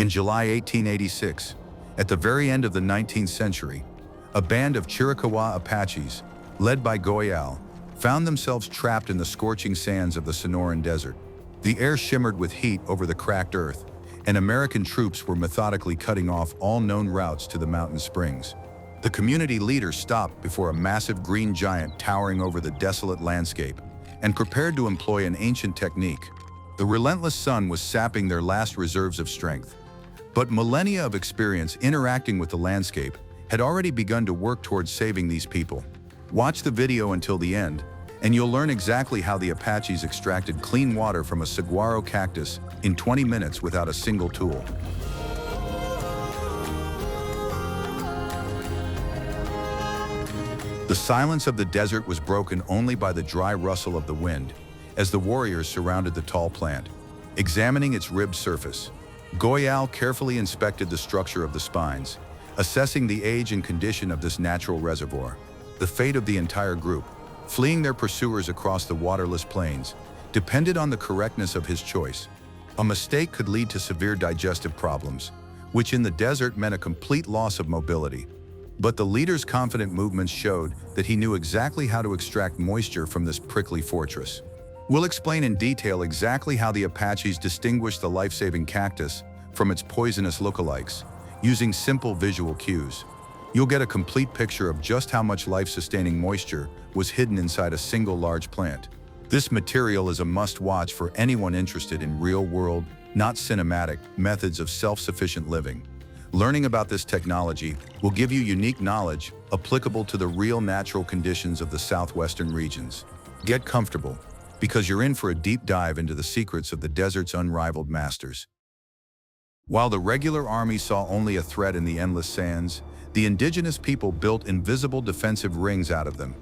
In July 1886, at the very end of the 19th century, a band of Chiricahua Apaches, led by Goyal, found themselves trapped in the scorching sands of the Sonoran Desert. The air shimmered with heat over the cracked earth, and American troops were methodically cutting off all known routes to the mountain springs. The community leaders stopped before a massive green giant towering over the desolate landscape and prepared to employ an ancient technique. The relentless sun was sapping their last reserves of strength, but millennia of experience interacting with the landscape had already begun to work towards saving these people. Watch the video until the end, and you'll learn exactly how the Apaches extracted clean water from a saguaro cactus in 20 minutes without a single tool. The silence of the desert was broken only by the dry rustle of the wind as the warriors surrounded the tall plant. Examining its ribbed surface, Goyal carefully inspected the structure of the spines, assessing the age and condition of this natural reservoir. The fate of the entire group, fleeing their pursuers across the waterless plains, depended on the correctness of his choice. A mistake could lead to severe digestive problems, which in the desert meant a complete loss of mobility. But the leader's confident movements showed that he knew exactly how to extract moisture from this prickly fortress. We'll explain in detail exactly how the Apaches distinguished the life-saving cactus from its poisonous lookalikes, using simple visual cues. You'll get a complete picture of just how much life-sustaining moisture was hidden inside a single large plant. This material is a must-watch for anyone interested in real-world, not cinematic, methods of self-sufficient living. Learning about this technology will give you unique knowledge applicable to the real natural conditions of the southwestern regions. Get comfortable, because you're in for a deep dive into the secrets of the desert's unrivaled masters. While the regular army saw only a threat in the endless sands, the indigenous people built invisible defensive rings out of them.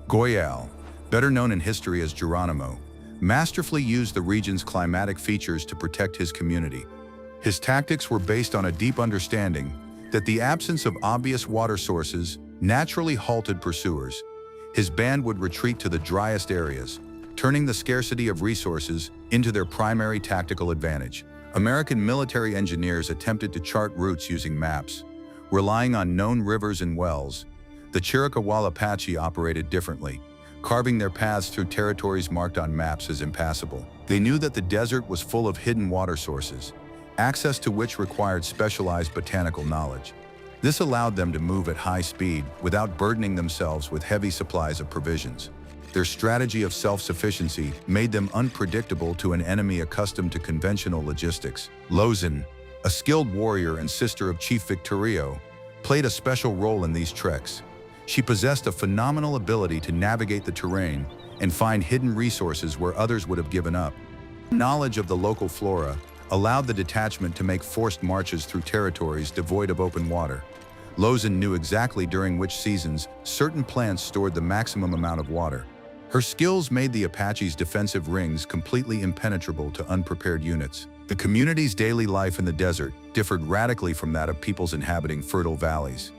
Goyal, better known in history as Geronimo, masterfully used the region's climatic features to protect his community. His tactics were based on a deep understanding that the absence of obvious water sources naturally halted pursuers. His band would retreat to the driest areas, turning the scarcity of resources into their primary tactical advantage. American military engineers attempted to chart routes using maps. Relying on known rivers and wells, the Chiricahua Apache operated differently, carving their paths through territories marked on maps as impassable. They knew that the desert was full of hidden water sources, access to which required specialized botanical knowledge. This allowed them to move at high speed without burdening themselves with heavy supplies of provisions. Their strategy of self-sufficiency made them unpredictable to an enemy accustomed to conventional logistics. Lozin, a skilled warrior and sister of Chief Victorio, played a special role in these treks. She possessed a phenomenal ability to navigate the terrain and find hidden resources where others would have given up. Knowledge of the local flora allowed the detachment to make forced marches through territories devoid of open water. Lozin knew exactly during which seasons certain plants stored the maximum amount of water. Her skills made the Apaches' defensive rings completely impenetrable to unprepared units. The community's daily life in the desert differed radically from that of peoples inhabiting fertile valleys.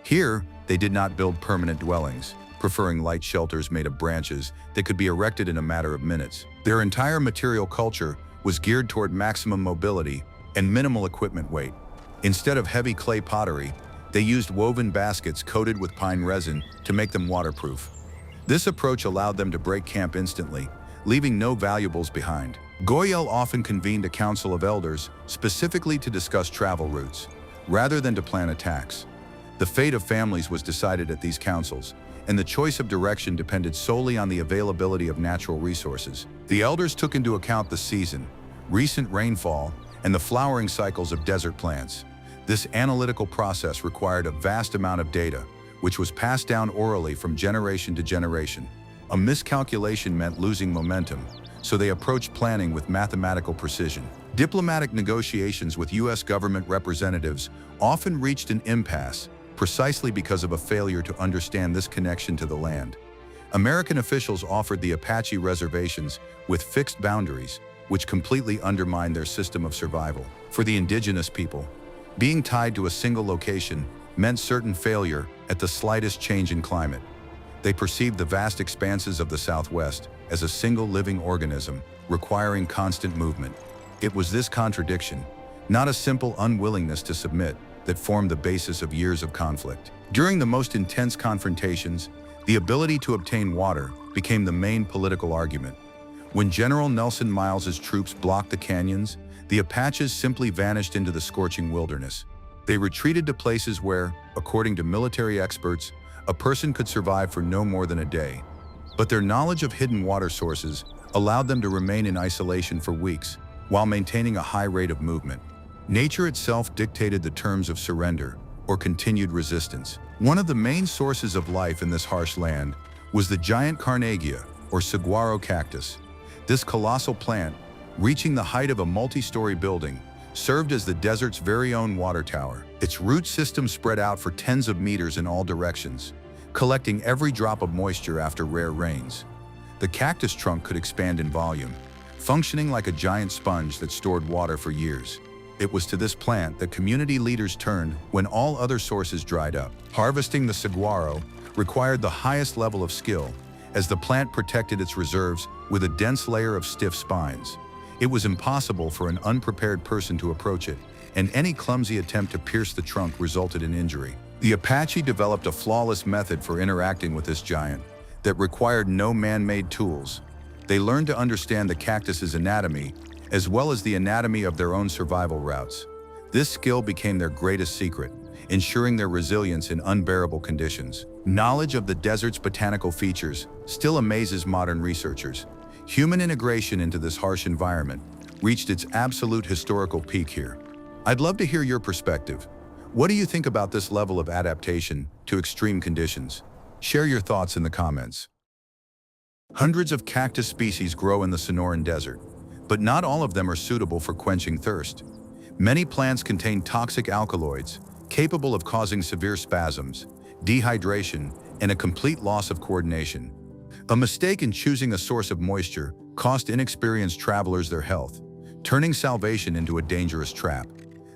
Here, they did not build permanent dwellings, preferring light shelters made of branches that could be erected in a matter of minutes. Their entire material culture was geared toward maximum mobility and minimal equipment weight. Instead of heavy clay pottery, they used woven baskets coated with pine resin to make them waterproof. This approach allowed them to break camp instantly, leaving no valuables behind. Goyal often convened a council of elders specifically to discuss travel routes, rather than to plan attacks. The fate of families was decided at these councils, and the choice of direction depended solely on the availability of natural resources. The elders took into account the season, recent rainfall, and the flowering cycles of desert plants. This analytical process required a vast amount of data, which was passed down orally from generation to generation. A miscalculation meant losing momentum, so they approached planning with mathematical precision. Diplomatic negotiations with U.S. government representatives often reached an impasse, precisely because of a failure to understand this connection to the land. American officials offered the Apache reservations with fixed boundaries, which completely undermined their system of survival. For the indigenous people, being tied to a single location meant certain failure at the slightest change in climate. They perceived the vast expanses of the Southwest as a single living organism requiring constant movement. It was this contradiction not a simple unwillingness to submit that formed the basis of years of conflict. During the most intense confrontations, the ability to obtain water became the main political argument. When General Nelson Miles's troops blocked the canyons, the Apaches simply vanished into the scorching wilderness. They retreated to places where, according to military experts, a person could survive for no more than a day. But their knowledge of hidden water sources allowed them to remain in isolation for weeks, while maintaining a high rate of movement. Nature itself dictated the terms of surrender or continued resistance. One of the main sources of life in this harsh land was the giant carnagia, or saguaro cactus. This colossal plant, reaching the height of a multi-story building, served as the desert's very own water tower. Its root system spread out for tens of meters in all directions, collecting every drop of moisture after rare rains. The cactus trunk could expand in volume, functioning like a giant sponge that stored water for years. It was to this plant that community leaders turned when all other sources dried up. Harvesting the saguaro required the highest level of skill, as the plant protected its reserves with a dense layer of stiff spines. It was impossible for an unprepared person to approach it, and any clumsy attempt to pierce the trunk resulted in injury. The Apache developed a flawless method for interacting with this giant that required no man-made tools. They learned to understand the cactus's anatomy as well as the anatomy of their own survival routes. This skill became their greatest secret, ensuring their resilience in unbearable conditions. Knowledge of the desert's botanical features still amazes modern researchers. Human integration into this harsh environment reached its absolute historical peak here. I'd love to hear your perspective. What do you think about this level of adaptation to extreme conditions? Share your thoughts in the comments. Hundreds of cactus species grow in the Sonoran Desert, but not all of them are suitable for quenching thirst. Many plants contain toxic alkaloids, capable of causing severe spasms, dehydration, and a complete loss of coordination. A mistake in choosing a source of moisture cost inexperienced travelers their health, turning salvation into a dangerous trap.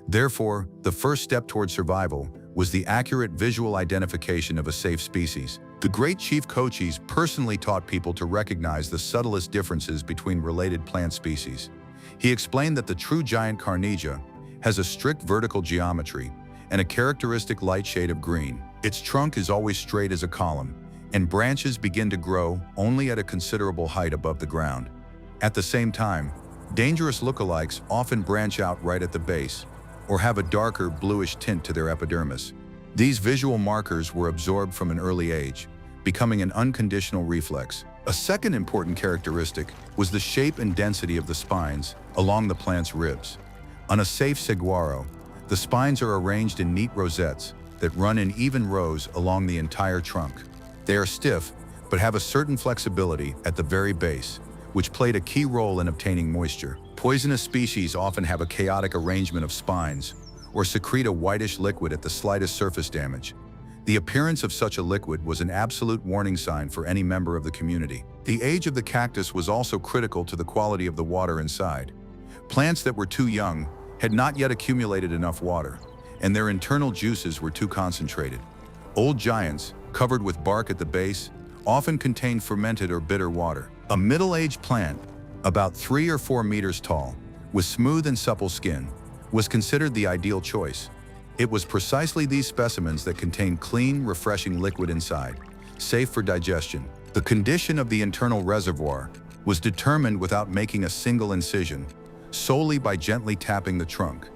Therefore, the first step toward survival was the accurate visual identification of a safe species. The great Chief Cochise personally taught people to recognize the subtlest differences between related plant species. He explained that the true giant carnagia has a strict vertical geometry and a characteristic light shade of green. Its trunk is always straight as a column, and branches begin to grow only at a considerable height above the ground. At the same time, dangerous lookalikes often branch out right at the base, or have a darker bluish tint to their epidermis. These visual markers were absorbed from an early age, becoming an unconditional reflex. A second important characteristic was the shape and density of the spines along the plant's ribs. On a safe saguaro, the spines are arranged in neat rosettes that run in even rows along the entire trunk. They are stiff, but have a certain flexibility at the very base, which played a key role in obtaining moisture. Poisonous species often have a chaotic arrangement of spines, or secrete a whitish liquid at the slightest surface damage. The appearance of such a liquid was an absolute warning sign for any member of the community. The age of the cactus was also critical to the quality of the water inside. Plants that were too young had not yet accumulated enough water, and their internal juices were too concentrated. Old giants, covered with bark at the base, often contained fermented or bitter water. A middle-aged plant, about 3 or 4 meters tall, with smooth and supple skin, was considered the ideal choice. It was precisely these specimens that contained clean, refreshing liquid inside, safe for digestion. The condition of the internal reservoir was determined without making a single incision, solely by gently tapping the trunk.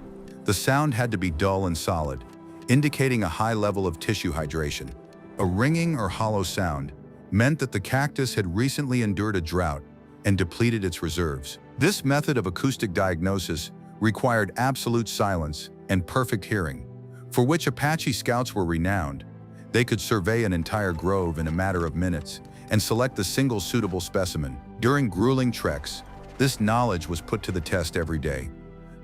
The sound had to be dull and solid, indicating a high level of tissue hydration. A ringing or hollow sound meant that the cactus had recently endured a drought and depleted its reserves. This method of acoustic diagnosis required absolute silence and perfect hearing, for which Apache scouts were renowned. They could survey an entire grove in a matter of minutes and select a single suitable specimen. During grueling treks, this knowledge was put to the test every day.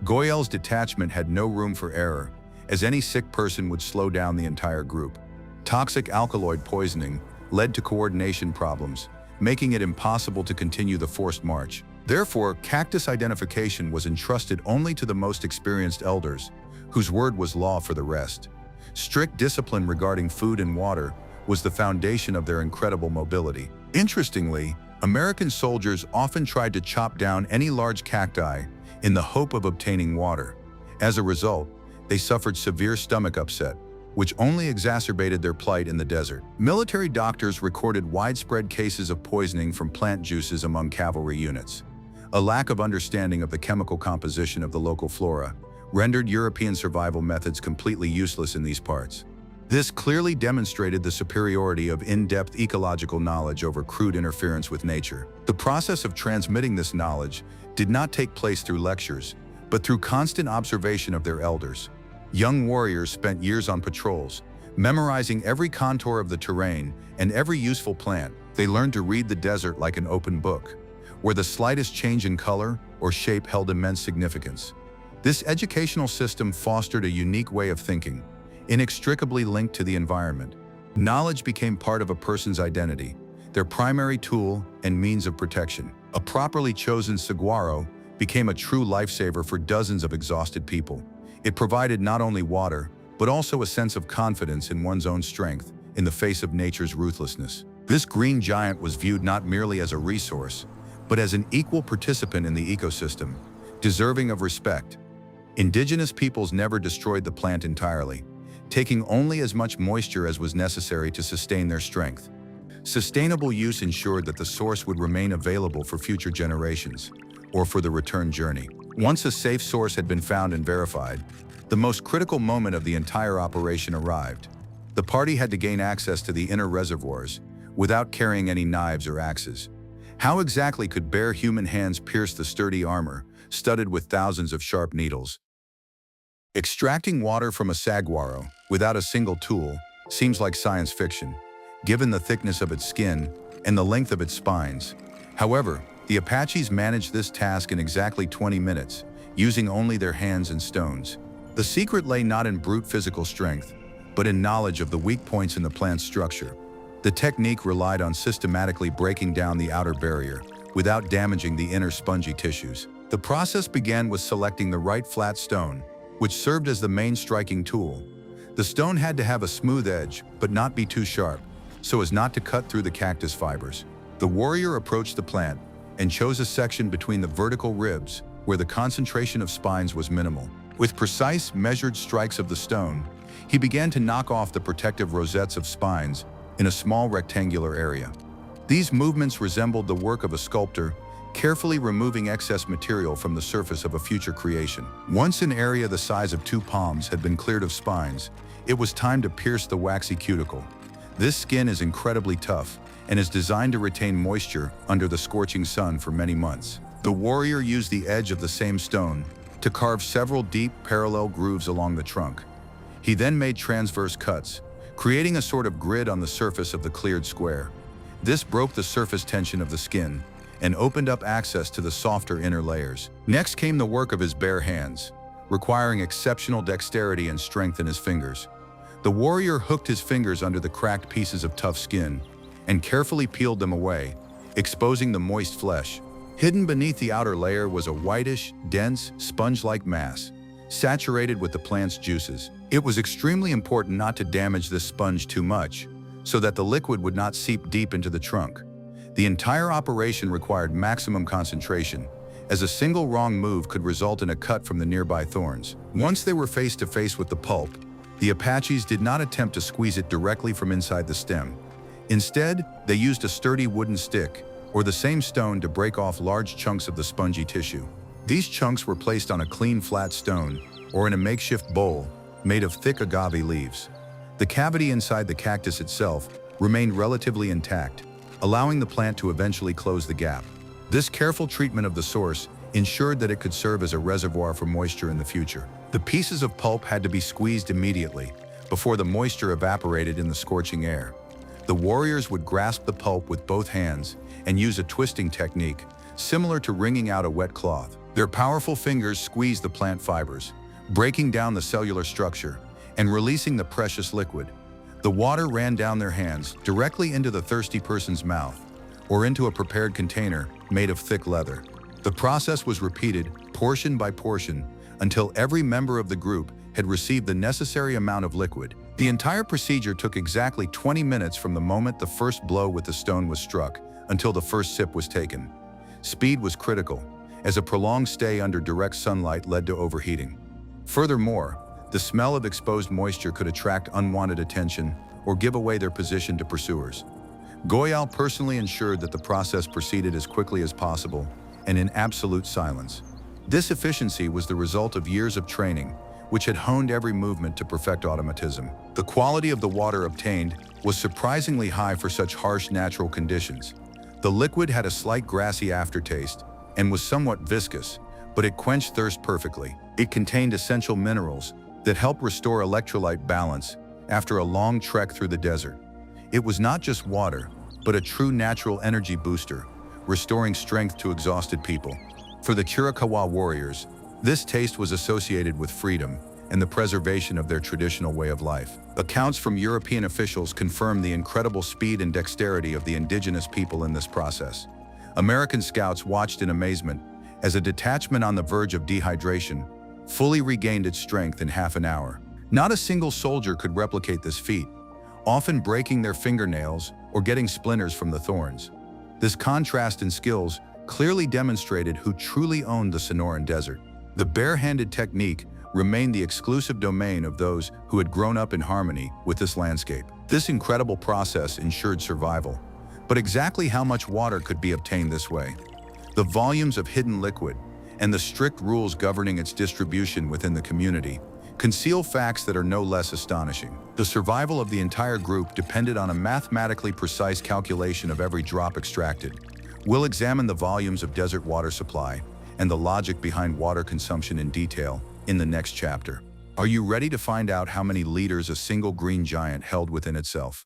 Goyal's detachment had no room for error, as any sick person would slow down the entire group. Toxic alkaloid poisoning led to coordination problems, making it impossible to continue the forced march. Therefore, cactus identification was entrusted only to the most experienced elders, whose word was law for the rest. Strict discipline regarding food and water was the foundation of their incredible mobility. Interestingly, American soldiers often tried to chop down any large cacti in the hope of obtaining water, As a result, they suffered severe stomach upset, which only exacerbated their plight in the desert. Military doctors recorded widespread cases of poisoning from plant juices among cavalry units. A lack of understanding of the chemical composition of the local flora rendered European survival methods completely useless in these parts. This clearly demonstrated the superiority of in-depth ecological knowledge over crude interference with nature. The process of transmitting this knowledge did not take place through lectures, but through constant observation of their elders. Young warriors spent years on patrols, memorizing every contour of the terrain and every useful plant. They learned to read the desert like an open book, where the slightest change in color or shape held immense significance. This educational system fostered a unique way of thinking, inextricably linked to the environment. Knowledge became part of a person's identity, their primary tool and means of protection. A properly chosen saguaro became a true lifesaver for dozens of exhausted people. It provided not only water, but also a sense of confidence in one's own strength in the face of nature's ruthlessness. This green giant was viewed not merely as a resource, but as an equal participant in the ecosystem, deserving of respect. Indigenous peoples never destroyed the plant entirely, taking only as much moisture as was necessary to sustain their strength. Sustainable use ensured that the source would remain available for future generations, or for the return journey. Once a safe source had been found and verified, the most critical moment of the entire operation arrived. The party had to gain access to the inner reservoirs without carrying any knives or axes. How exactly could bare human hands pierce the sturdy armor, studded with thousands of sharp needles? Extracting water from a saguaro without a single tool seems like science fiction, given the thickness of its skin and the length of its spines. However, the Apaches managed this task in exactly 20 minutes, using only their hands and stones. The secret lay not in brute physical strength, but in knowledge of the weak points in the plant's structure. The technique relied on systematically breaking down the outer barrier without damaging the inner spongy tissues. The process began with selecting the right flat stone, which served as the main striking tool. The stone had to have a smooth edge, but not be too sharp, so as not to cut through the cactus fibers. The warrior approached the plant and chose a section between the vertical ribs where the concentration of spines was minimal. With precise, measured strikes of the stone, he began to knock off the protective rosettes of spines in a small rectangular area. These movements resembled the work of a sculptor, carefully removing excess material from the surface of a future creation. Once an area the size of 2 palms had been cleared of spines, it was time to pierce the waxy cuticle. This skin is incredibly tough and is designed to retain moisture under the scorching sun for many months. The warrior used the edge of the same stone to carve several deep, parallel grooves along the trunk. He then made transverse cuts, creating a sort of grid on the surface of the cleared square. This broke the surface tension of the skin and opened up access to the softer inner layers. Next came the work of his bare hands, requiring exceptional dexterity and strength in his fingers. The warrior hooked his fingers under the cracked pieces of tough skin and carefully peeled them away, exposing the moist flesh. Hidden beneath the outer layer was a whitish, dense, sponge-like mass, saturated with the plant's juices. It was extremely important not to damage this sponge too much, so that the liquid would not seep deep into the trunk. The entire operation required maximum concentration, as a single wrong move could result in a cut from the nearby thorns. Once they were face to face with the pulp, the Apaches did not attempt to squeeze it directly from inside the stem. Instead, they used a sturdy wooden stick, or the same stone, to break off large chunks of the spongy tissue. These chunks were placed on a clean flat stone, or in a makeshift bowl, made of thick agave leaves. The cavity inside the cactus itself remained relatively intact, allowing the plant to eventually close the gap. This careful treatment of the source ensured that it could serve as a reservoir for moisture in the future. The pieces of pulp had to be squeezed immediately, before the moisture evaporated in the scorching air. The warriors would grasp the pulp with both hands and use a twisting technique, similar to wringing out a wet cloth. Their powerful fingers squeezed the plant fibers, breaking down the cellular structure and releasing the precious liquid. The water ran down their hands, directly into the thirsty person's mouth, or into a prepared container made of thick leather. The process was repeated, portion by portion, until every member of the group had received the necessary amount of liquid. The entire procedure took exactly 20 minutes from the moment the first blow with the stone was struck until the first sip was taken. Speed was critical, as a prolonged stay under direct sunlight led to overheating. Furthermore, the smell of exposed moisture could attract unwanted attention or give away their position to pursuers. Goyal personally ensured that the process proceeded as quickly as possible and in absolute silence. This efficiency was the result of years of training, which had honed every movement to perfect automatism. The quality of the water obtained was surprisingly high for such harsh natural conditions. The liquid had a slight grassy aftertaste and was somewhat viscous, but it quenched thirst perfectly. It contained essential minerals that help restore electrolyte balance after a long trek through the desert. It was not just water, but a true natural energy booster, restoring strength to exhausted people. For the Chiricahua warriors, this taste was associated with freedom and the preservation of their traditional way of life. Accounts from European officials confirm the incredible speed and dexterity of the indigenous people in this process. American scouts watched in amazement as a detachment on the verge of dehydration fully regained its strength in half an hour. Not a single soldier could replicate this feat, often breaking their fingernails or getting splinters from the thorns. This contrast in skills clearly demonstrated who truly owned the Sonoran Desert. The bare-handed technique remained the exclusive domain of those who had grown up in harmony with this landscape. This incredible process ensured survival. But exactly how much water could be obtained this way? The volumes of hidden liquid and the strict rules governing its distribution within the community conceal facts that are no less astonishing. The survival of the entire group depended on a mathematically precise calculation of every drop extracted. We'll examine the volumes of desert water supply and the logic behind water consumption in detail in the next chapter. Are you ready to find out how many liters a single green giant held within itself?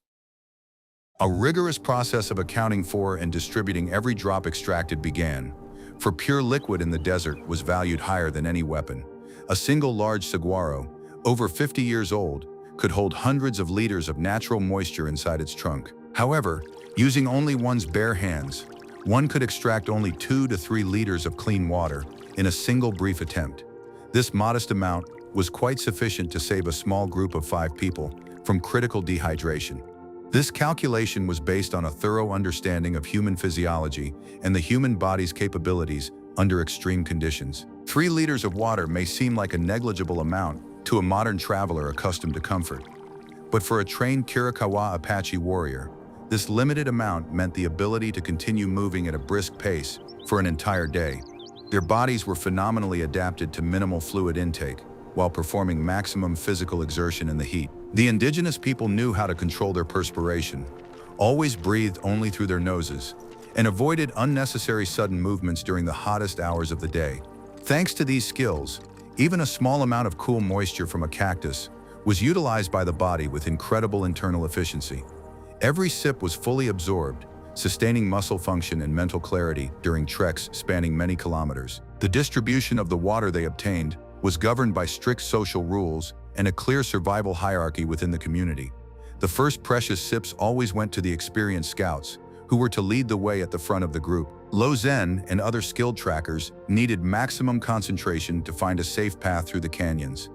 A rigorous process of accounting for and distributing every drop extracted began. For pure liquid in the desert was valued higher than any weapon. A single large saguaro, over 50 years old, could hold hundreds of liters of natural moisture inside its trunk. However, using only one's bare hands, one could extract only 2 to 3 liters of clean water in a single brief attempt. This modest amount was quite sufficient to save a small group of 5 people from critical dehydration. This calculation was based on a thorough understanding of human physiology and the human body's capabilities under extreme conditions. 3 liters of water may seem like a negligible amount to a modern traveler accustomed to comfort. But for a trained Chiricahua Apache warrior, this limited amount meant the ability to continue moving at a brisk pace for an entire day. Their bodies were phenomenally adapted to minimal fluid intake while performing maximum physical exertion in the heat. The indigenous people knew how to control their perspiration, always breathed only through their noses, and avoided unnecessary sudden movements during the hottest hours of the day. Thanks to these skills, even a small amount of cool moisture from a cactus was utilized by the body with incredible internal efficiency. Every sip was fully absorbed, sustaining muscle function and mental clarity during treks spanning many kilometers. The distribution of the water they obtained was governed by strict social rules and a clear survival hierarchy within the community. The first precious sips always went to the experienced scouts, who were to lead the way at the front of the group. Lozen and other skilled trackers needed maximum concentration to find a safe path through the canyons.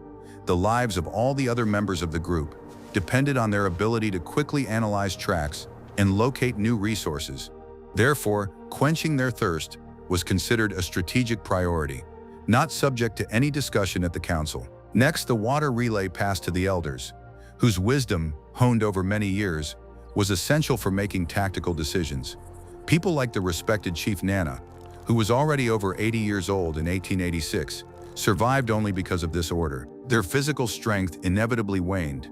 The lives of all the other members of the group depended on their ability to quickly analyze tracks and locate new resources. Therefore, quenching their thirst was considered a strategic priority, not subject to any discussion at the council. Next, the water relay passed to the elders, whose wisdom, honed over many years, was essential for making tactical decisions. People like the respected Chief Nana, who was already over 80 years old in 1886, survived only because of this order. Their physical strength inevitably waned,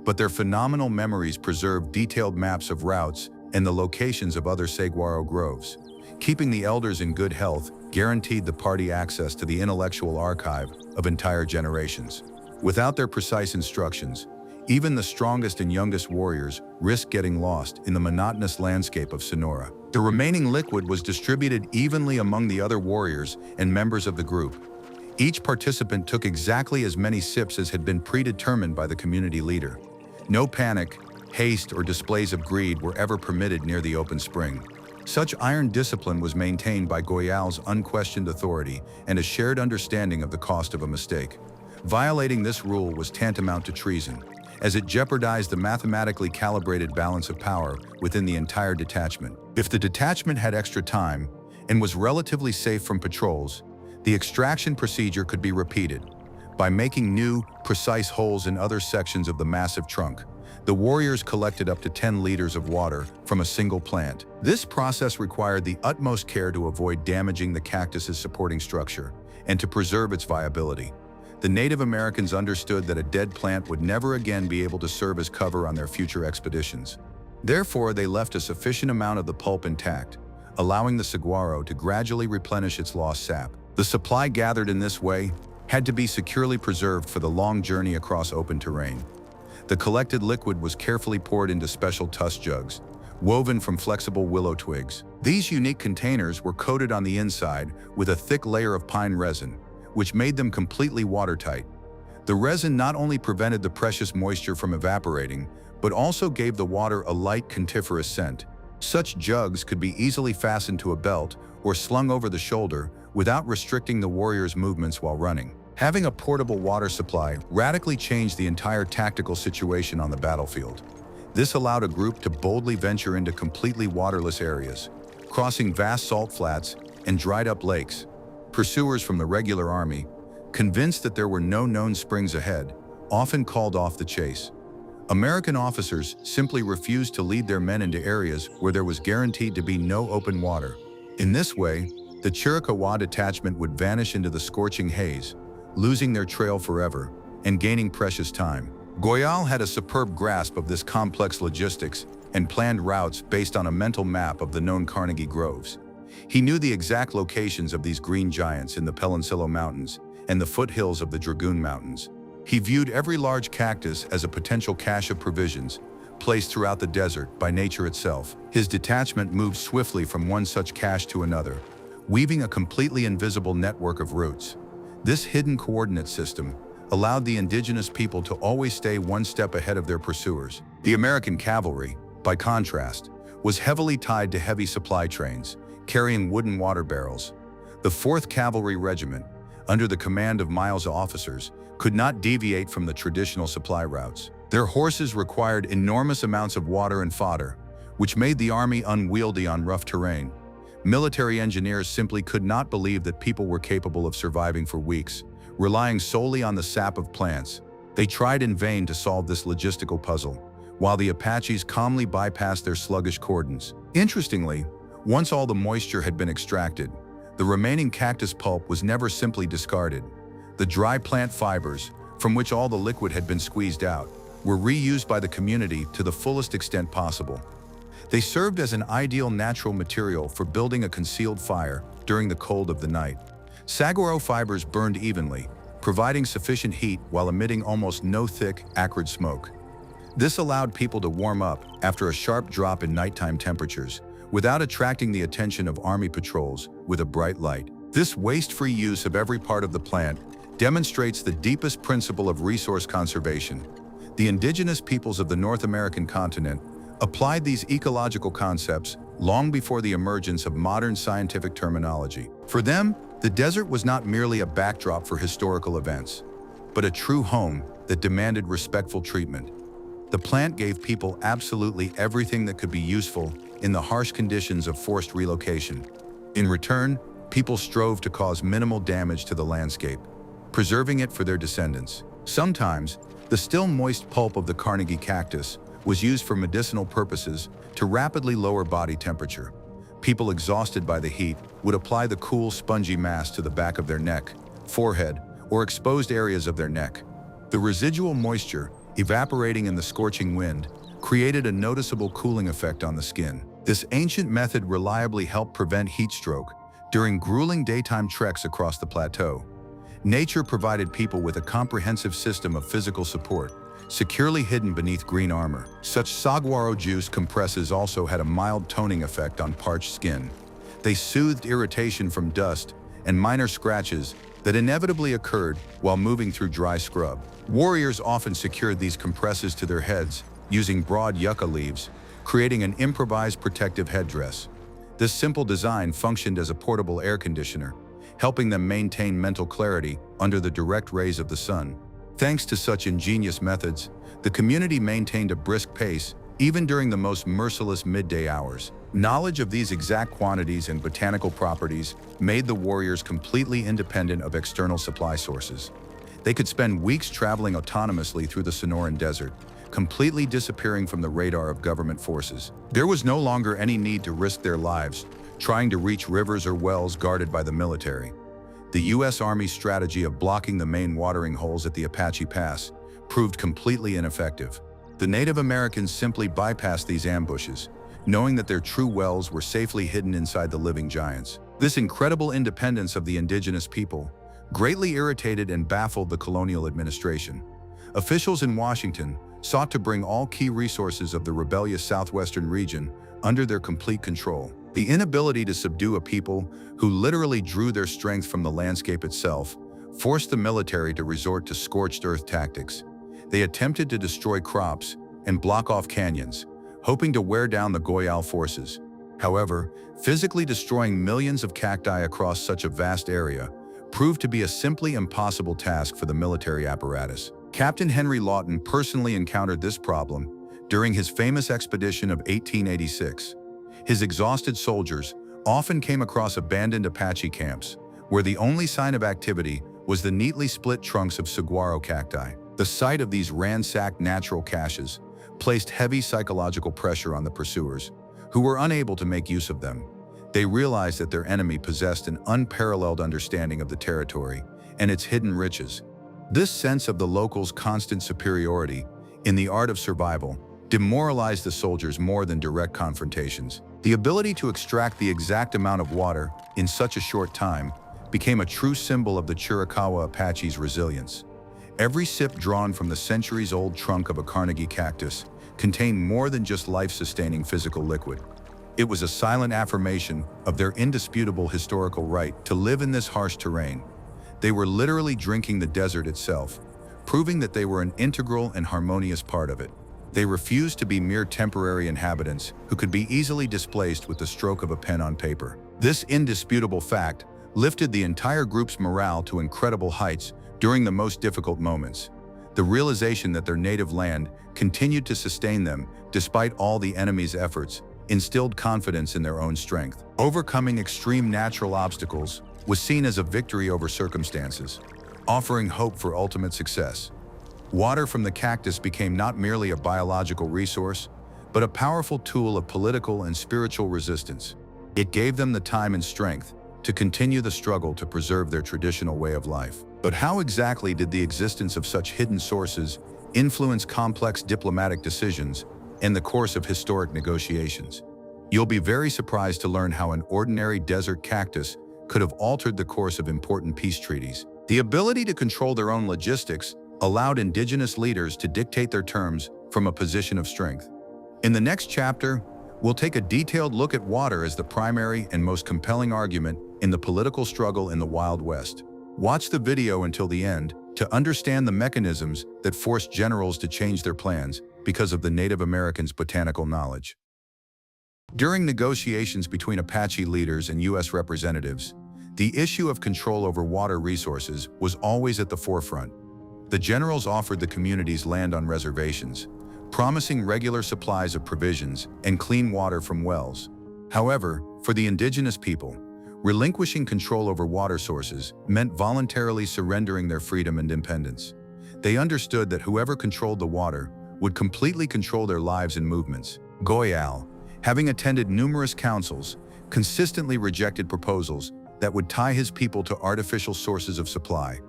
but their phenomenal memories preserved detailed maps of routes and the locations of other saguaro groves. Keeping the elders in good health guaranteed the party access to the intellectual archive of entire generations. Without their precise instructions, even the strongest and youngest warriors risked getting lost in the monotonous landscape of Sonora. The remaining liquid was distributed evenly among the other warriors and members of the group. Each participant took exactly as many sips as had been predetermined by the community leader. No panic, haste, or displays of greed were ever permitted near the open spring. Such iron discipline was maintained by Goyal's unquestioned authority and a shared understanding of the cost of a mistake. Violating this rule was tantamount to treason, as it jeopardized the mathematically calibrated balance of power within the entire detachment. If the detachment had extra time and was relatively safe from patrols, the extraction procedure could be repeated. By making new, precise holes in other sections of the massive trunk, the warriors collected up to 10 liters of water from a single plant. This process required the utmost care to avoid damaging the cactus's supporting structure and to preserve its viability. The Native Americans understood that a dead plant would never again be able to serve as cover on their future expeditions. Therefore, they left a sufficient amount of the pulp intact, allowing the saguaro to gradually replenish its lost sap. The supply gathered in this way had to be securely preserved for the long journey across open terrain. The collected liquid was carefully poured into special tusk jugs, woven from flexible willow twigs. These unique containers were coated on the inside with a thick layer of pine resin, which made them completely watertight. The resin not only prevented the precious moisture from evaporating, but also gave the water a light, coniferous scent. Such jugs could be easily fastened to a belt or slung over the shoulder without restricting the warrior's movements while running. Having a portable water supply radically changed the entire tactical situation on the battlefield. This allowed a group to boldly venture into completely waterless areas, crossing vast salt flats and dried-up lakes. Pursuers from the regular army, convinced that there were no known springs ahead, often called off the chase. American officers simply refused to lead their men into areas where there was guaranteed to be no open water. In this way, the Chiricahua detachment would vanish into the scorching haze, losing their trail forever and gaining precious time. Goyal had a superb grasp of this complex logistics and planned routes based on a mental map of the known Carnegie groves. He knew the exact locations of these green giants in the Peloncillo Mountains and the foothills of the Dragoon Mountains. He viewed every large cactus as a potential cache of provisions, placed throughout the desert by nature itself. His detachment moved swiftly from one such cache to another, weaving a completely invisible network of routes. This hidden coordinate system allowed the indigenous people to always stay one step ahead of their pursuers. The American cavalry, by contrast, was heavily tied to heavy supply trains, carrying wooden water barrels. The 4th Cavalry Regiment, under the command of Miles' officers, could not deviate from the traditional supply routes. Their horses required enormous amounts of water and fodder, which made the army unwieldy on rough terrain. Military engineers simply could not believe that people were capable of surviving for weeks, relying solely on the sap of plants. They tried in vain to solve this logistical puzzle, while the Apaches calmly bypassed their sluggish cordons. Interestingly, once all the moisture had been extracted, the remaining cactus pulp was never simply discarded. The dry plant fibers, from which all the liquid had been squeezed out, were reused by the community to the fullest extent possible. They served as an ideal natural material for building a concealed fire during the cold of the night. Saguaro fibers burned evenly, providing sufficient heat while emitting almost no thick, acrid smoke. This allowed people to warm up after a sharp drop in nighttime temperatures, without attracting the attention of army patrols with a bright light. This waste-free use of every part of the plant demonstrates the deepest principle of resource conservation. The indigenous peoples of the North American continent applied these ecological concepts long before the emergence of modern scientific terminology. For them, the desert was not merely a backdrop for historical events, but a true home that demanded respectful treatment. The plant gave people absolutely everything that could be useful in the harsh conditions of forced relocation. In return, people strove to cause minimal damage to the landscape, preserving it for their descendants. Sometimes, the still moist pulp of the Carnegie cactus was used for medicinal purposes to rapidly lower body temperature. People exhausted by the heat would apply the cool, spongy mass to the back of their neck, forehead, or exposed areas of their neck. The residual moisture, evaporating in the scorching wind, created a noticeable cooling effect on the skin. This ancient method reliably helped prevent heat stroke during grueling daytime treks across the plateau. Nature provided people with a comprehensive system of physical support, securely hidden beneath green armor. Such saguaro juice compresses also had a mild toning effect on parched skin. They soothed irritation from dust and minor scratches that inevitably occurred while moving through dry scrub. Warriors often secured these compresses to their heads using broad yucca leaves, creating an improvised protective headdress. This simple design functioned as a portable air conditioner, helping them maintain mental clarity under the direct rays of the sun. Thanks to such ingenious methods, the community maintained a brisk pace even during the most merciless midday hours. Knowledge of these exact quantities and botanical properties made the warriors completely independent of external supply sources. They could spend weeks traveling autonomously through the Sonoran Desert, completely disappearing from the radar of government forces. There was no longer any need to risk their lives trying to reach rivers or wells guarded by the military. The U.S. Army's strategy of blocking the main watering holes at the Apache Pass proved completely ineffective. The Native Americans simply bypassed these ambushes, knowing that their true wells were safely hidden inside the living giants. This incredible independence of the indigenous people greatly irritated and baffled the colonial administration. Officials in Washington sought to bring all key resources of the rebellious southwestern region under their complete control. The inability to subdue a people who literally drew their strength from the landscape itself forced the military to resort to scorched earth tactics. They attempted to destroy crops and block off canyons, hoping to wear down the Goyal forces. However, physically destroying millions of cacti across such a vast area proved to be a simply impossible task for the military apparatus. Captain Henry Lawton personally encountered this problem during his famous expedition of 1886. His exhausted soldiers often came across abandoned Apache camps, where the only sign of activity was the neatly split trunks of saguaro cacti. The sight of these ransacked natural caches placed heavy psychological pressure on the pursuers, who were unable to make use of them. They realized that their enemy possessed an unparalleled understanding of the territory and its hidden riches. This sense of the locals' constant superiority in the art of survival demoralized the soldiers more than direct confrontations. The ability to extract the exact amount of water in such a short time became a true symbol of the Chiricahua Apache's resilience. Every sip drawn from the centuries-old trunk of a Carnegie cactus contained more than just life-sustaining physical liquid. It was a silent affirmation of their indisputable historical right to live in this harsh terrain. They were literally drinking the desert itself, proving that they were an integral and harmonious part of it. They refused to be mere temporary inhabitants who could be easily displaced with the stroke of a pen on paper. This indisputable fact lifted the entire group's morale to incredible heights during the most difficult moments. The realization that their native land continued to sustain them despite all the enemy's efforts instilled confidence in their own strength. Overcoming extreme natural obstacles was seen as a victory over circumstances, offering hope for ultimate success. Water from the cactus became not merely a biological resource, but a powerful tool of political and spiritual resistance. It gave them the time and strength to continue the struggle to preserve their traditional way of life. But how exactly did the existence of such hidden sources influence complex diplomatic decisions and the course of historic negotiations? You'll be very surprised to learn how an ordinary desert cactus could have altered the course of important peace treaties. The ability to control their own logistics allowed indigenous leaders to dictate their terms from a position of strength. In the next chapter, we'll take a detailed look at water as the primary and most compelling argument in the political struggle in the Wild West. Watch the video until the end to understand the mechanisms that forced generals to change their plans because of the Native Americans' botanical knowledge. During negotiations between Apache leaders and U.S. representatives, the issue of control over water resources was always at the forefront. The generals offered the communities land on reservations, promising regular supplies of provisions and clean water from wells. However, for the indigenous people, relinquishing control over water sources meant voluntarily surrendering their freedom and independence. They understood that whoever controlled the water would completely control their lives and movements. Goyal, having attended numerous councils, consistently rejected proposals that would tie his people to artificial sources of supply.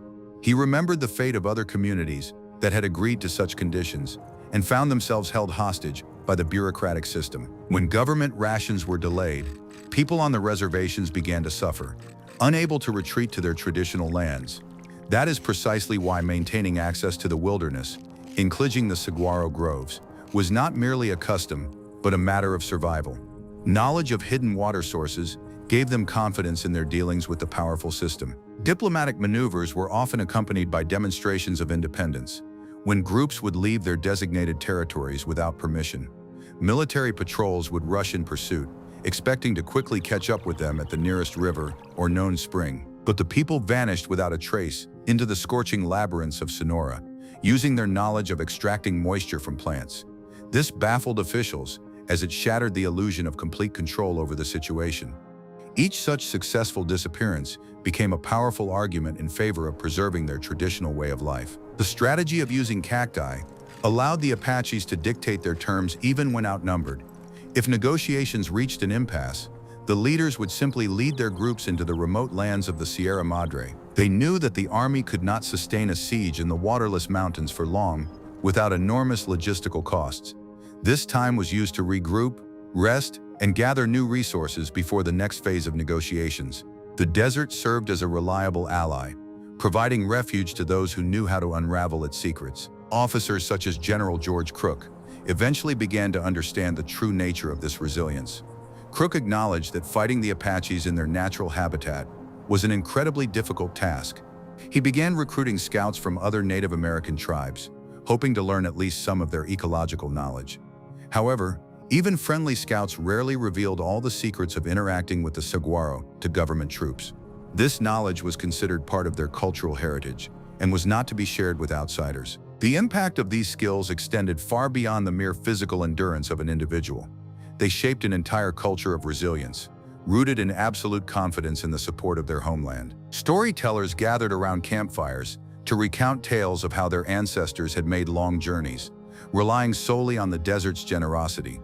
He remembered the fate of other communities that had agreed to such conditions and found themselves held hostage by the bureaucratic system. When government rations were delayed, people on the reservations began to suffer, unable to retreat to their traditional lands. That is precisely why maintaining access to the wilderness, including the saguaro groves, was not merely a custom, but a matter of survival. Knowledge of hidden water sources gave them confidence in their dealings with the powerful system. Diplomatic maneuvers were often accompanied by demonstrations of independence. When groups would leave their designated territories without permission, military patrols would rush in pursuit, expecting to quickly catch up with them at the nearest river or known spring. But the people vanished without a trace into the scorching labyrinths of Sonora, using their knowledge of extracting moisture from plants. This baffled officials, as it shattered the illusion of complete control over the situation. Each such successful disappearance became a powerful argument in favor of preserving their traditional way of life. The strategy of using cacti allowed the Apaches to dictate their terms even when outnumbered. If negotiations reached an impasse, the leaders would simply lead their groups into the remote lands of the Sierra Madre. They knew that the army could not sustain a siege in the waterless mountains for long without enormous logistical costs. This time was used to regroup, rest, and gather new resources before the next phase of negotiations. The desert served as a reliable ally, providing refuge to those who knew how to unravel its secrets. Officers such as General George Crook eventually began to understand the true nature of this resilience. Crook acknowledged that fighting the Apaches in their natural habitat was an incredibly difficult task. He began recruiting scouts from other Native American tribes, hoping to learn at least some of their ecological knowledge. However, even friendly scouts rarely revealed all the secrets of interacting with the saguaro to government troops. This knowledge was considered part of their cultural heritage and was not to be shared with outsiders. The impact of these skills extended far beyond the mere physical endurance of an individual. They shaped an entire culture of resilience, rooted in absolute confidence in the support of their homeland. Storytellers gathered around campfires to recount tales of how their ancestors had made long journeys, relying solely on the desert's generosity.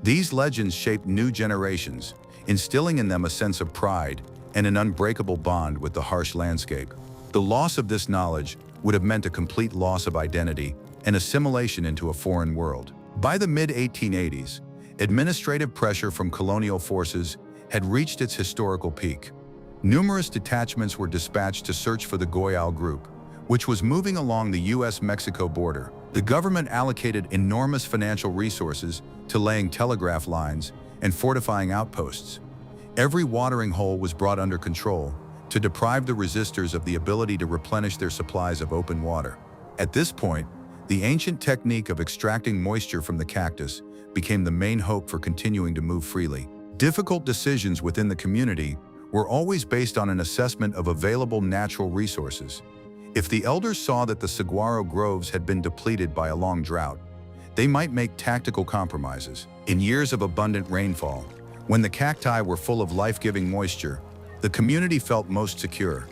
These legends shaped new generations, instilling in them a sense of pride and an unbreakable bond with the harsh landscape. The loss of this knowledge would have meant a complete loss of identity and assimilation into a foreign world. By the mid-1880s, administrative pressure from colonial forces had reached its historical peak. Numerous detachments were dispatched to search for the Goyal group, which was moving along the US-Mexico border. The government allocated enormous financial resources to laying telegraph lines and fortifying outposts. Every watering hole was brought under control to deprive the resistors of the ability to replenish their supplies of open water. At this point, the ancient technique of extracting moisture from the cactus became the main hope for continuing to move freely. Difficult decisions within the community were always based on an assessment of available natural resources. If the elders saw that the saguaro groves had been depleted by a long drought, they might make tactical compromises. In years of abundant rainfall, when the cacti were full of life-giving moisture, the community felt most secure.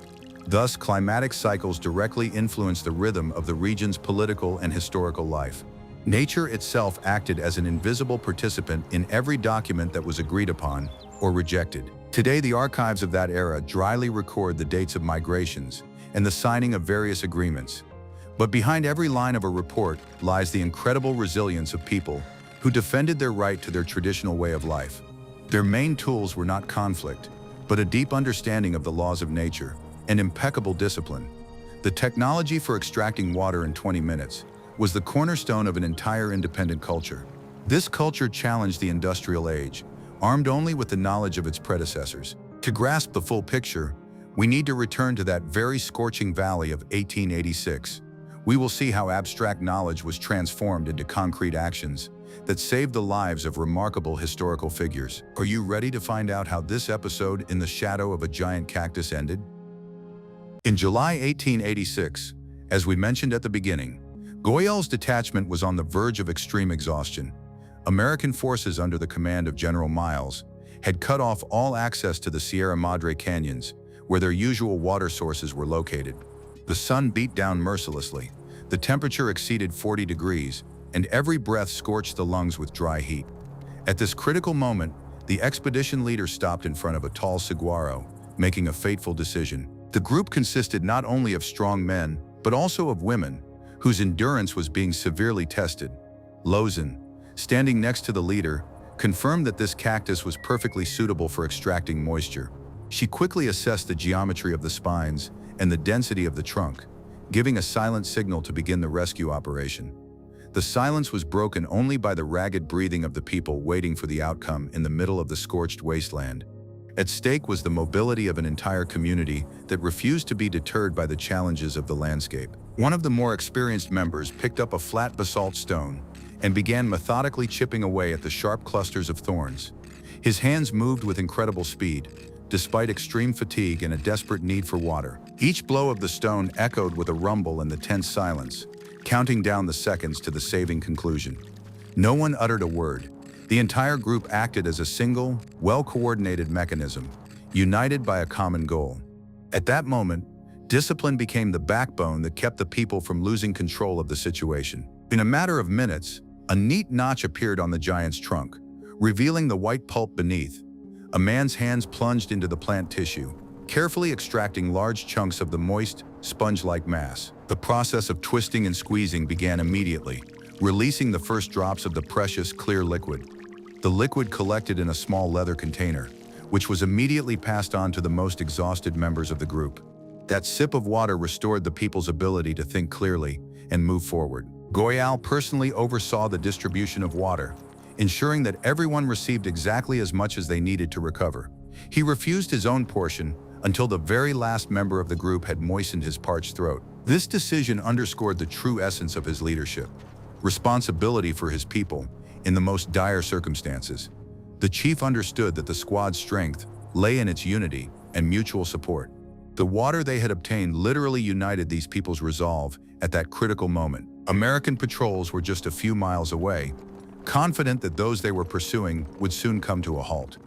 Thus, climatic cycles directly influenced the rhythm of the region's political and historical life. Nature itself acted as an invisible participant in every document that was agreed upon or rejected. Today, the archives of that era dryly record the dates of migrations and the signing of various agreements. But behind every line of a report lies the incredible resilience of people who defended their right to their traditional way of life. Their main tools were not conflict, but a deep understanding of the laws of nature and impeccable discipline. The technology for extracting water in 20 minutes was the cornerstone of an entire independent culture. This culture challenged the industrial age, armed only with the knowledge of its predecessors. To grasp the full picture, we need to return to that very scorching valley of 1886. We will see how abstract knowledge was transformed into concrete actions that saved the lives of remarkable historical figures. Are you ready to find out how this episode in the shadow of a giant cactus ended? In July 1886, as we mentioned at the beginning, Goyal's detachment was on the verge of extreme exhaustion. American forces under the command of General Miles had cut off all access to the Sierra Madre canyons, where their usual water sources were located. The sun beat down mercilessly. The temperature exceeded 40 degrees, and every breath scorched the lungs with dry heat. At this critical moment, the expedition leader stopped in front of a tall saguaro, making a fateful decision. The group consisted not only of strong men, but also of women, whose endurance was being severely tested. Lozin, standing next to the leader, confirmed that this cactus was perfectly suitable for extracting moisture. She quickly assessed the geometry of the spines and the density of the trunk, giving a silent signal to begin the rescue operation. The silence was broken only by the ragged breathing of the people waiting for the outcome in the middle of the scorched wasteland. At stake was the mobility of an entire community that refused to be deterred by the challenges of the landscape. One of the more experienced members picked up a flat basalt stone and began methodically chipping away at the sharp clusters of thorns. His hands moved with incredible speed, despite extreme fatigue and a desperate need for water. Each blow of the stone echoed with a rumble in the tense silence, counting down the seconds to the saving conclusion. No one uttered a word. The entire group acted as a single, well-coordinated mechanism, united by a common goal. At that moment, discipline became the backbone that kept the people from losing control of the situation. In a matter of minutes, a neat notch appeared on the giant's trunk, revealing the white pulp beneath. A man's hands plunged into the plant tissue, carefully extracting large chunks of the moist, sponge-like mass. The process of twisting and squeezing began immediately, releasing the first drops of the precious, clear liquid. The liquid collected in a small leather container, which was immediately passed on to the most exhausted members of the group. That sip of water restored the people's ability to think clearly and move forward. Goyal personally oversaw the distribution of water, ensuring that everyone received exactly as much as they needed to recover. He refused his own portion until the very last member of the group had moistened his parched throat. This decision underscored the true essence of his leadership: responsibility for his people in the most dire circumstances. The chief understood that the squad's strength lay in its unity and mutual support. The water they had obtained literally united these people's resolve at that critical moment. American patrols were just a few miles away, confident that those they were pursuing would soon come to a halt.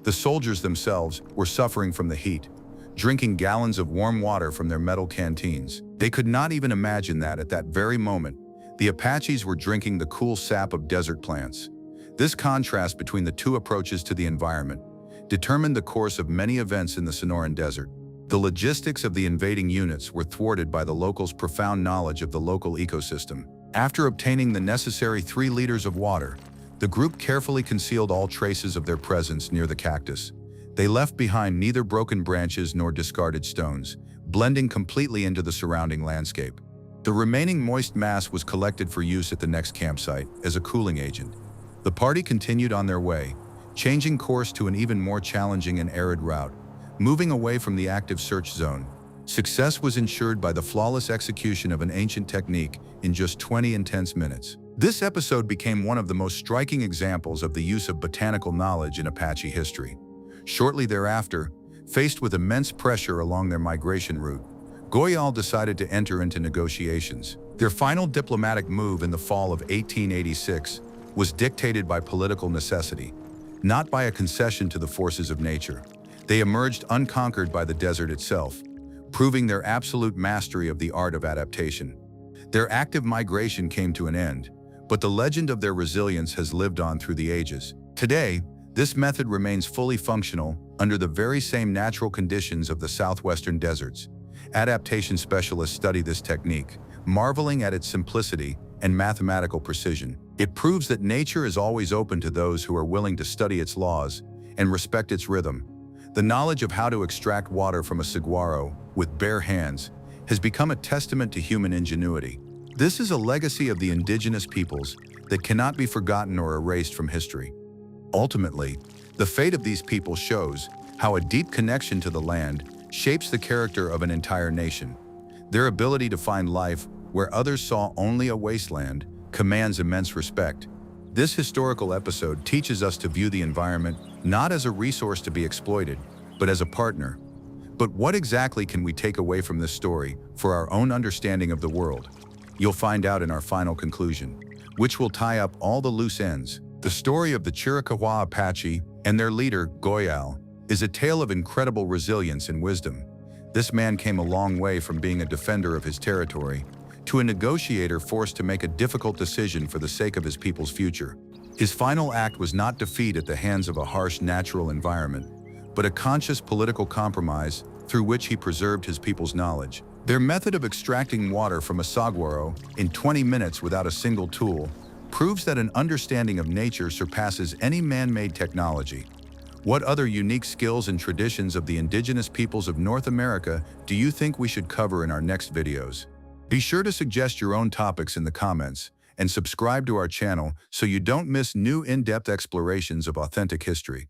The soldiers themselves were suffering from the heat, drinking gallons of warm water from their metal canteens. They could not even imagine that at that very moment, the Apaches were drinking the cool sap of desert plants. This contrast between the two approaches to the environment determined the course of many events in the Sonoran Desert. The logistics of the invading units were thwarted by the locals' profound knowledge of the local ecosystem. After obtaining the necessary 3 liters of water, the group carefully concealed all traces of their presence near the cactus. They left behind neither broken branches nor discarded stones, blending completely into the surrounding landscape. The remaining moist mass was collected for use at the next campsite as a cooling agent. The party continued on their way, changing course to an even more challenging and arid route, moving away from the active search zone. Success was ensured by the flawless execution of an ancient technique in just 20 intense minutes. This episode became one of the most striking examples of the use of botanical knowledge in Apache history. Shortly thereafter, faced with immense pressure along their migration route, Goyal decided to enter into negotiations. Their final diplomatic move in the fall of 1886 was dictated by political necessity, not by a concession to the forces of nature. They emerged unconquered by the desert itself, proving their absolute mastery of the art of adaptation. Their active migration came to an end, but the legend of their resilience has lived on through the ages. Today, this method remains fully functional under the very same natural conditions of the southwestern deserts. Adaptation specialists study this technique, marveling at its simplicity and mathematical precision. It proves that nature is always open to those who are willing to study its laws and respect its rhythm. The knowledge of how to extract water from a saguaro with bare hands has become a testament to human ingenuity. This is a legacy of the indigenous peoples that cannot be forgotten or erased from history. Ultimately, the fate of these people shows how a deep connection to the land shapes the character of an entire nation. Their ability to find life where others saw only a wasteland commands immense respect. This historical episode teaches us to view the environment not as a resource to be exploited, but as a partner. But what exactly can we take away from this story for our own understanding of the world? You'll find out in our final conclusion, which will tie up all the loose ends. The story of the Chiricahua Apache and their leader, Goyal, is a tale of incredible resilience and wisdom. This man came a long way from being a defender of his territory to a negotiator forced to make a difficult decision for the sake of his people's future. His final act was not defeat at the hands of a harsh natural environment, but a conscious political compromise through which he preserved his people's knowledge. Their method of extracting water from a saguaro in 20 minutes without a single tool proves that an understanding of nature surpasses any man-made technology. What other unique skills and traditions of the indigenous peoples of North America do you think we should cover in our next videos? Be sure to suggest your own topics in the comments and subscribe to our channel so you don't miss new in-depth explorations of authentic history.